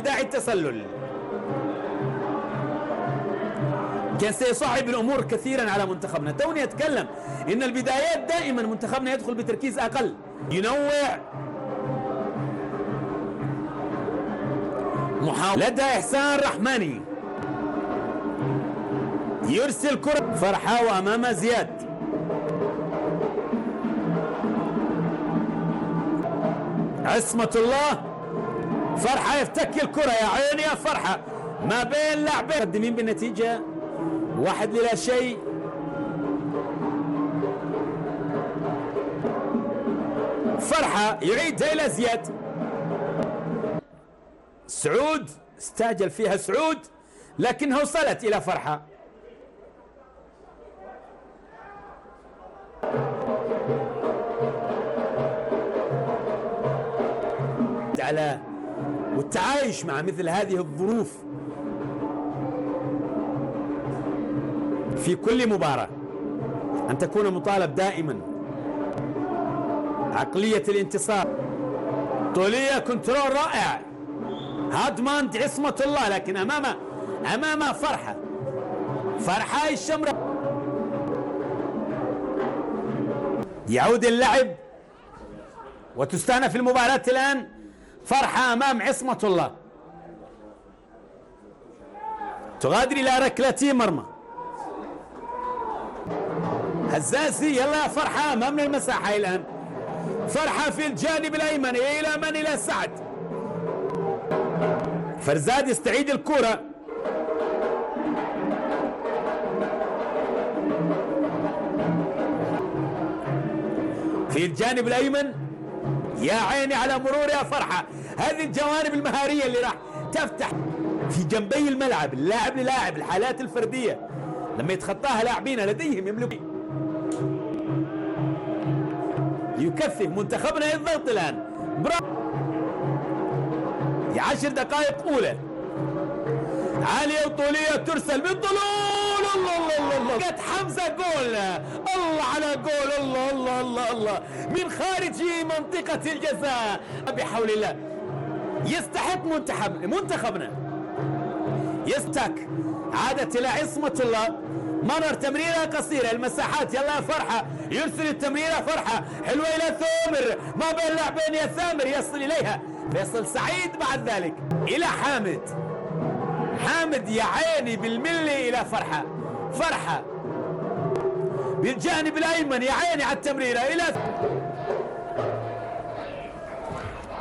بداعي التسلل. كان سيصعب الأمور كثيرا على منتخبنا. توني أتكلم إن البدايات دائما منتخبنا يدخل بتركيز أقل، ينوع. محاولة لدى إحسان رحماني، يرسل كرة فرحة وأمام زياد. عصمة الله، فرحة يفتك الكرة، يا عيني يا فرحة، ما بين لاعبين مقدمين بالنتيجة 1-0. فرحة يعيدها إلى زياد. سعود استعجل فيها سعود، لكنها وصلت إلى فرحة. على والتعايش مع مثل هذه الظروف في كل مباراة، أن تكون مطالب دائما عقلية الانتصار. طولية كنترول رائع، هادماند عصمة الله، لكن أمام فرحة الشمرة. يعود اللعب وتستأنف المباراة الآن. فرحة أمام عصمة الله، تغادر إلى ركلة مرمى. هزازي، يلا يا فرحة أمامنا المساحة الآن. فرحة في الجانب الأيمن، إلى سعد. فرزاد يستعيد الكرة، في الجانب الأيمن. يا عيني على مرور يا فرحة، هذه الجوانب المهارية اللي راح تفتح في جنبي الملعب، اللاعب للاعب، الحالات الفردية لما يتخطاها لاعبين لديهم يملكون. يكثف منتخبنا الضغط الآن. في 10 دقائق أولى، عالية وطولية ترسل بالطلول. الله قد حمزة جول، الله على جول، الله من خارج منطقة الجزاء. بحول الله يستحق منتخبنا يستك. عادت إلى عصمة الله، مرر تمريرة قصيرة المساحات. يلا يا فرحة، يرسل التمريرة فرحة حلوة إلى ثامر، ما بين لاعبين يا ثامر، يصل إليها فيصل سعيد. بعد ذلك إلى حامد يا عيني بالملي إلى فرحة بالجانب الأيمن، يا عيني على التمريرة إلى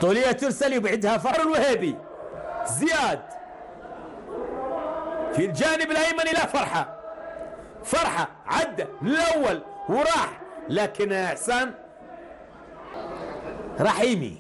طولية ترسل، يبعدها فرح الوهيبي. زياد في الجانب الأيمن إلى فرحة عدى من الأول وراح، لكن إحسان رحيمي